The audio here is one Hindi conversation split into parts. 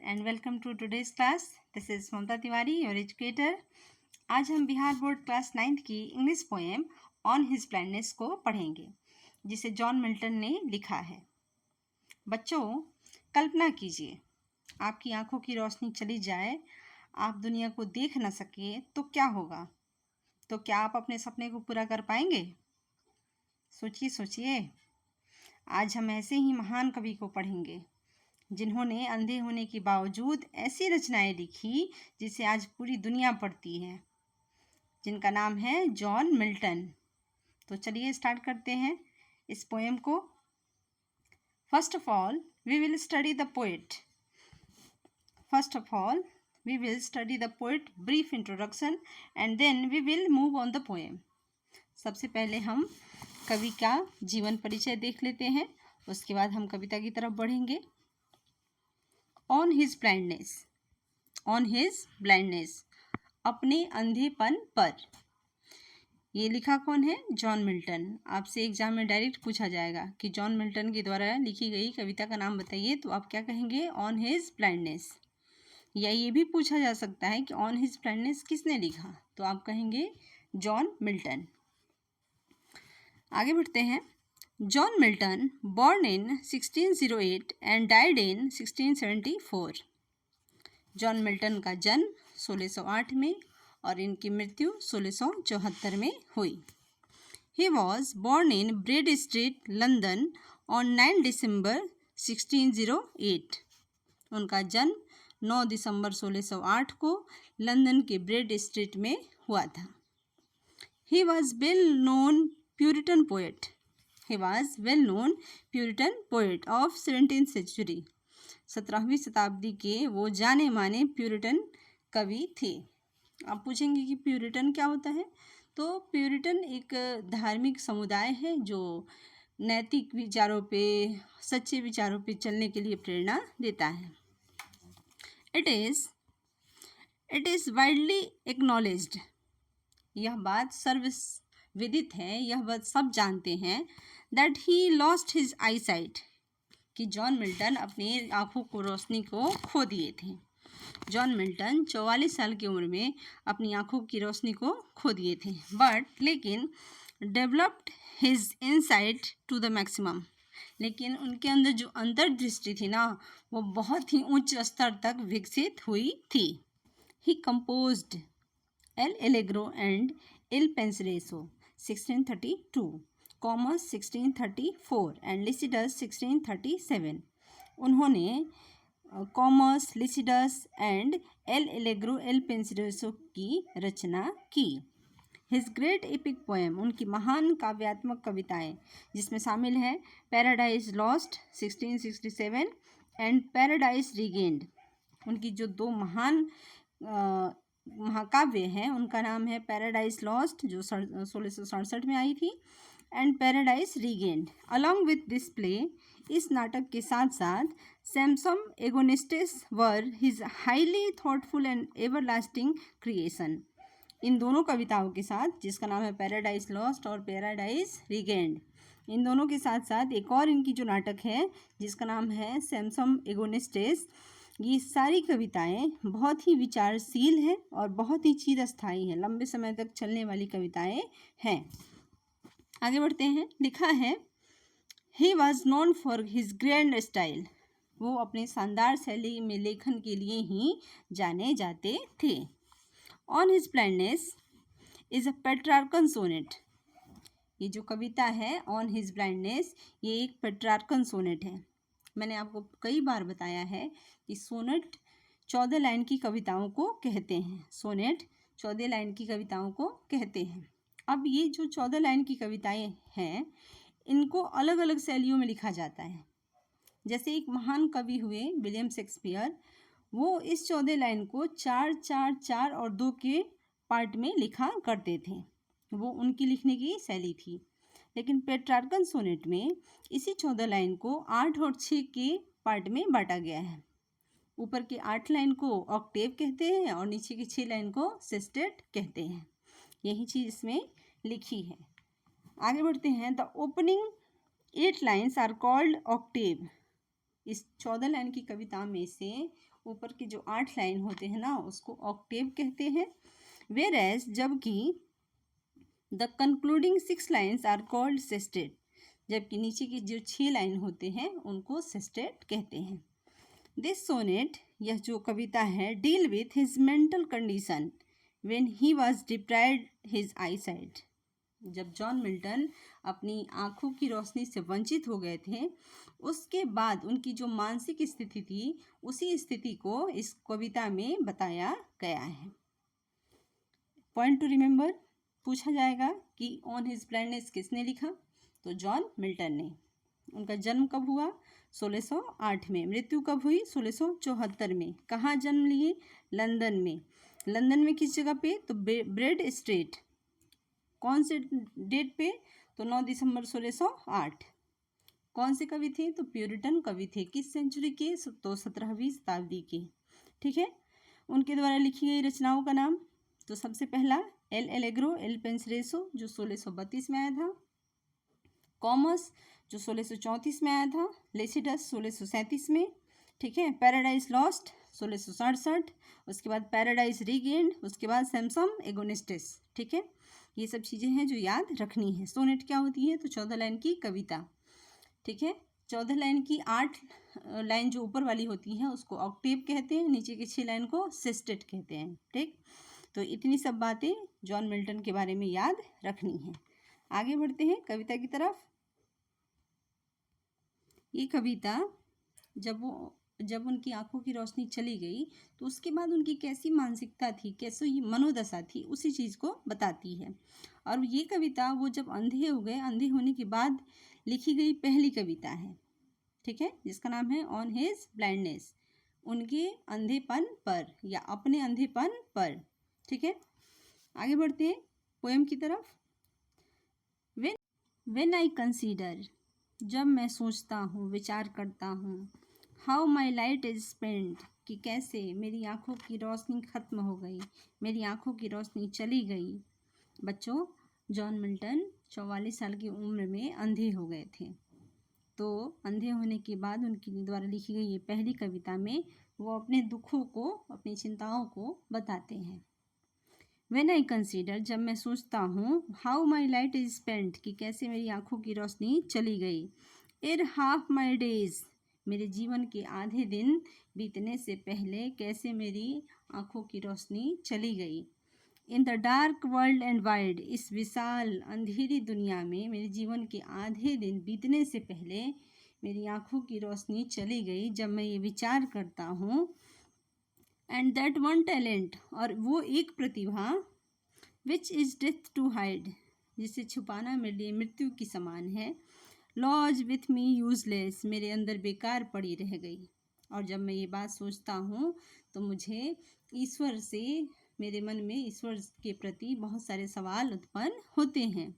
and welcome to today's class. This is Mamta Tiwari, your educator. आज हम बिहार बोर्ड क्लास 9th की English poem on his blindness को पढ़ेंगे, जिसे जॉन मिल्टन ने लिखा है। बच्चों, कल्पना कीजिए, आपकी आंखों की रोशनी चली जाए, आप दुनिया को देख न सके तो क्या होगा? तो क्या आप अपने सपने को पूरा कर पाएंगे? सोचिए सोचिए। आज हम ऐसे ही महान कवि को पढ़ेंगे जिन्होंने अंधे होने के बावजूद ऐसी रचनाएं लिखी जिसे आज पूरी दुनिया पढ़ती है, जिनका नाम है जॉन मिल्टन। तो चलिए स्टार्ट करते हैं इस पोएम को। First of all we will study the poet. Brief introduction and then we will move on the poem. सबसे पहले हम कवि का जीवन परिचय देख लेते हैं, उसके बाद हम कविता की तरफ बढ़ेंगे। ऑन हिज ब्लाइंडनेस, अपने अंधेपन पर। ये लिखा कौन है? John Milton. आपसे एग्जाम में डायरेक्ट पूछा जाएगा कि जॉन मिल्टन के द्वारा लिखी गई कविता का नाम बताइए, तो आप क्या कहेंगे? On his blindness. या ये भी पूछा जा सकता है कि ऑन हिज ब्लाइंडनेस किसने लिखा, तो आप कहेंगे जॉन मिल्टन। आगे बढ़ते हैं। John Milton born in 1608 and died in 1674। John Milton का जन्म 1608 में और इनकी मृत्यु 1674 में हुई। He was born in Bread Street, London on 9 December 1608। उनका जन्म 9 दिसंबर 1608 को लंदन के ब्रेड स्ट्रीट में हुआ था। He was well-known Puritan poet of 17th century। 17वीं शताब्दी के वो जाने माने प्यूरिटन कवि थे। आप पूछेंगे कि प्यूरिटन क्या होता है? तो प्यूरिटन एक धार्मिक समुदाय है जो नैतिक विचारों पे, सच्चे विचारों पे चलने के लिए प्रेरणा देता है। इट इज़ वाइडली एक्नॉलेज्ड, यह बात सर्वविदित है, यह बात सब जानते हैं, that he lost his I site, कि जॉन मिल्टन अपनी आँखों को रोशनी को खो दिए थे। जॉन मिल्टन 44 साल की उम्र में अपनी आँखों की रोशनी को खो दिए थे, लेकिन developed his insight to the maximum, लेकिन उनके अंदर जो अंतर्दृष्टि थी ना, वो बहुत ही उच्च स्तर तक विकसित हुई थी। ही composed L'Allegro and Il Penseroso 1632, Comus 1634 and Lycidas 1637। उन्होंने Comus, Lycidas and L'Allegro Il Penseroso की रचना की। हिज ग्रेट एपिक पोएम, उनकी महान काव्यात्मक कविताएं, जिसमें शामिल है paradise lost 1667 and paradise regained. उनकी जो दो महान महाकाव्य हैं, उनका नाम है पैराडाइज लॉस्ट जो 1667 में आई थी, and paradise regained. Along with this play, इस नाटक के साथ साथ Samson Agonistes was his highly thoughtful and everlasting creation. इन दोनों कविताओं के साथ, जिसका नाम है पैराडाइज लॉस्ट और पैराडाइज रीगेन्ड, इन दोनों के साथ साथ एक और इनकी जो नाटक है जिसका नाम है सैमसम एगोनिस्टिस, ये सारी कविताएं बहुत ही विचारशील हैं और बहुत ही चिरस्थायी हैं, लंबे समय तक चलने वाली कविताएं हैं। आगे बढ़ते हैं। लिखा है, he was known for his grand style, वो अपने शानदार शैली में लेखन के लिए ही जाने जाते थे। On his blindness is a Petrarchan sonnet, ये जो कविता है ऑन हिज ब्लाइंडनेस, ये एक पेट्रार्कन सोनेट है। मैंने आपको कई बार बताया है कि सोनेट 14 लाइन की कविताओं को कहते हैं। सोनेट 14 लाइन की कविताओं को कहते हैं। अब ये जो 14 लाइन की कविताएं हैं, इनको अलग अलग शैलियों में लिखा जाता है। जैसे एक महान कवि हुए विलियम शेक्सपियर, वो इस 14 लाइन को 4, 4, 4 और 2 के पार्ट में लिखा करते थे। वो उनकी लिखने की शैली थी। लेकिन पेट्रार्कन सोनेट में इसी 14 लाइन को 8 और 6 के पार्ट में बांटा गया है। ऊपर के 8 लाइन को ऑक्टेव कहते हैं और नीचे की 6 लाइन को सेस्टेट कहते हैं। यही चीज़ इसमें लिखी है। आगे बढ़ते हैं। The opening 8 lines are called octave. इस 14 लाइन की कविता में से ऊपर की जो 8 लाइन होते हैं ना उसको ऑक्टेव कहते हैं। वेयर एज जबकि the concluding 6 lines are called sestet, जबकि नीचे की जो 6 लाइन होते हैं उनको सेस्टेट कहते हैं। दिस सोनेट, यह जो कविता है, deal with his mental condition when he was deprived his eyesight. जब जॉन मिल्टन अपनी आँखों की रोशनी से वंचित हो गए थे, उसके बाद उनकी जो मानसिक स्थिति थी उसी स्थिति को इस कविता में बताया गया है। पॉइंट टू रिमेंबर, पूछा जाएगा कि ऑन हिज ब्लाइंडनेस किसने लिखा, तो जॉन मिल्टन ने। उनका जन्म कब हुआ, 1608 में। मृत्यु कब हुई, 1674 में। कहाँ जन्म लिए, लंदन में। लंदन में किस जगह पे, तो ब्रेड स्ट्रीट। कौन से डेट पे, तो 9 दिसंबर 1608। कौन से कवि थे, तो प्यूरिटन कवि थे। किस सेंचुरी के, तो 17वीं शताब्दी के। ठीक है। उनके द्वारा लिखी गई रचनाओं का नाम, तो सबसे पहला एल एलेग्रो एल पेंसरेसो जो 1632 में आया था। कॉमर्स जो 1634 में आया था। लेसिडस 1637 में। ठीक है। Paradise lost 1667। उसके बाद पैराडाइज रीगेन्ड, उसके बाद सैमसम एगोनिस्टिस। ठीक है। ये सब चीज़ें हैं जो याद रखनी है। सोनेट क्या होती है, तो 14 लाइन की कविता। ठीक है। 14 लाइन की 8 लाइन जो ऊपर वाली होती हैं उसको ऑक्टेव कहते हैं, नीचे की 6 लाइन को सेस्टेट कहते हैं। ठीक। तो इतनी सब बातें जॉन मिल्टन के बारे में याद रखनी है। आगे बढ़ते हैं कविता की तरफ। ये कविता जब उनकी आंखों की रोशनी चली गई तो उसके बाद उनकी कैसी मानसिकता थी, कैसी मनोदशा थी, उसी चीज़ को बताती है। और ये कविता वो जब अंधे हो गए, अंधे होने के बाद लिखी गई पहली कविता है। ठीक है। जिसका नाम है ऑन हिज ब्लाइंडनेस, उनके अंधेपन पर या अपने अंधेपन पर। ठीक है। आगे बढ़ते हैं पोएम की तरफ। व्हेन आई कंसीडर, जब मैं सोचता हूँ, विचार करता हूँ, how my light is spend, कि कैसे मेरी आँखों की रोशनी ख़त्म हो गई, मेरी आँखों की रोशनी चली गई। बच्चों, जॉन मिल्टन 44 साल की उम्र में अंधे हो गए थे। तो अंधे होने के बाद उनकी द्वारा लिखी गई ये पहली कविता में वो अपने दुखों को, अपनी चिंताओं को बताते हैं। When I consider, जब मैं सोचता हूँ, how my light is spent, कि कैसे मेरी आँखों की रोशनी चली गई। एर हाफ माई डेज, मेरे जीवन के आधे दिन बीतने से पहले कैसे मेरी आँखों की रोशनी चली गई। In the dark world and wide, इस विशाल अंधेरी दुनिया में मेरे जीवन के आधे दिन बीतने से पहले मेरी आँखों की रोशनी चली गई। जब मैं ये विचार करता हूँ, एंड दैट वन टैलेंट, और वो एक प्रतिभा, which is death to hide, जिसे छुपाना मेरे लिए मृत्यु की समान है, लॉज विथ मी यूजलेस, मेरे अंदर बेकार पड़ी रह गई। और जब मैं ये बात सोचता हूँ तो मुझे ईश्वर से, मेरे मन में ईश्वर के प्रति बहुत सारे सवाल उत्पन्न होते हैं।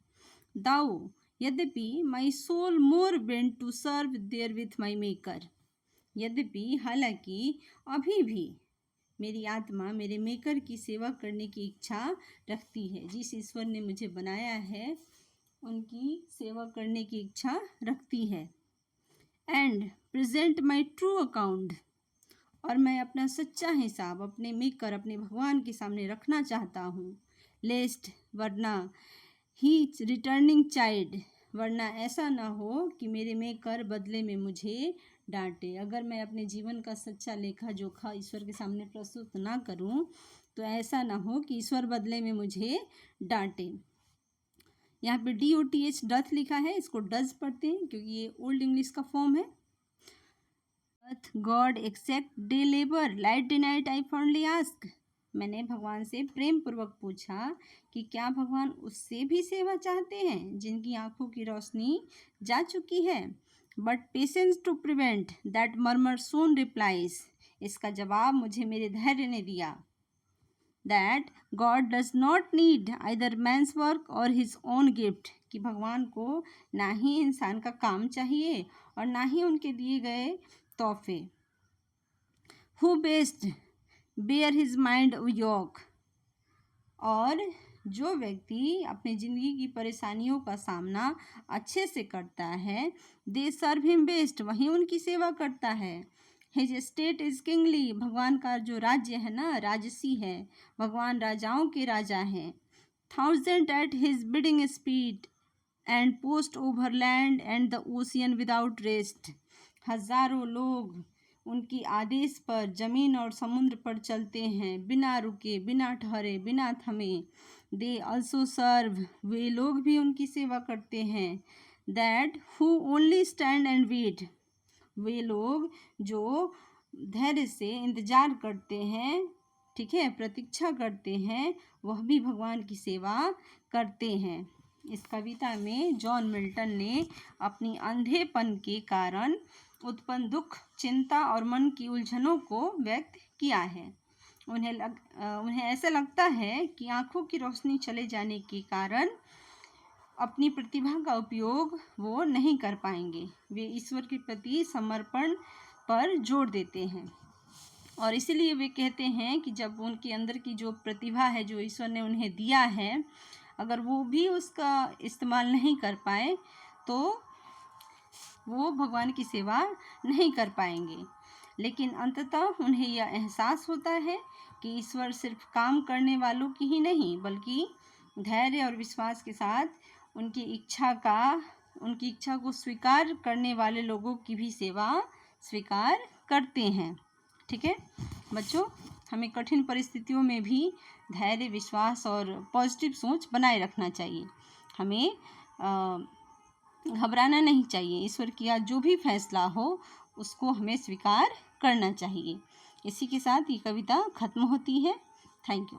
दाऊ, यद्यपि my soul more bent to serve therewith my maker, यद्यपि, हालांकि, अभी भी मेरी आत्मा मेरे मेकर की सेवा करने की इच्छा रखती है। जिस ईश्वर ने मुझे बनाया है उनकी सेवा करने की इच्छा रखती है। And present my true account, और मैं अपना सच्चा हिसाब अपने मेकर, अपने भगवान के सामने रखना चाहता हूँ। लेस्ट, वरना, ही रिटर्निंग चाइल्ड, वरना ऐसा ना हो कि मेरे मेकर बदले में मुझे डांटे। अगर मैं अपने जीवन का सच्चा लेखा जोखा ईश्वर के सामने प्रस्तुत ना करूं तो ऐसा ना हो कि ईश्वर बदले में मुझे डांटे। यहाँ पे DOTH डथ लिखा है, इसको डज पढ़ते हैं क्योंकि ये ओल्ड इंग्लिश का फॉर्म है। God except day labour, light denied I fondly ask, मैंने भगवान से प्रेम पूर्वक पूछा कि क्या भगवान उससे भी सेवा चाहते हैं जिनकी आंखों की रोशनी जा चुकी है। But patience to prevent that murmur soon replies, इसका जवाब मुझे मेरे धैर्य ने दिया। That God does not need either man's work or his own gift, कि भगवान को ना ही इंसान का काम चाहिए और ना ही उनके दिए गए तोहफे। Who best bear his mild yoke, और जो व्यक्ति अपनी ज़िंदगी की परेशानियों का सामना अच्छे से करता है, दे सर्व हिम बेस्ट, वहीं उनकी सेवा करता है। हिज स्टेट इज किंगली, भगवान का जो राज्य है ना राजसी है, भगवान राजाओं के राजा हैं। Thousand at his bidding speed and post over land and the ocean without rest, हजारों लोग उनकी आदेश पर जमीन और समुद्र पर चलते हैं, बिना रुके, बिना ठहरे, बिना थमे। दे ऑल्सो सर्व, वे लोग भी उनकी सेवा करते हैं। That who only stand and wait, वे लोग जो धैर्य से इंतजार करते हैं, ठीक है, प्रतीक्षा करते हैं, वह भी भगवान की सेवा करते हैं। इस कविता में जॉन मिल्टन ने अपनी अंधेपन के कारण उत्पन्न दुख, चिंता और मन की उलझनों को व्यक्त किया है। उन्हें ऐसा लगता है कि आँखों की रोशनी चले जाने के कारण अपनी प्रतिभा का उपयोग वो नहीं कर पाएंगे। वे ईश्वर के प्रति समर्पण पर जोर देते हैं और इसीलिए वे कहते हैं कि जब उनके अंदर की जो प्रतिभा है जो ईश्वर ने उन्हें दिया है, अगर वो भी उसका इस्तेमाल नहीं कर पाए तो वो भगवान की सेवा नहीं कर पाएंगे। लेकिन अंततः उन्हें यह एहसास होता है कि ईश्वर सिर्फ काम करने वालों की ही नहीं बल्कि धैर्य और विश्वास के साथ उनकी इच्छा को स्वीकार करने वाले लोगों की भी सेवा स्वीकार करते हैं। ठीक है बच्चों, हमें कठिन परिस्थितियों में भी धैर्य, विश्वास और पॉजिटिव सोच बनाए रखना चाहिए। हमें घबराना नहीं चाहिए। ईश्वर किया जो भी फैसला हो उसको हमें स्वीकार करना चाहिए। इसी के साथ ये कविता खत्म होती है। Thank you.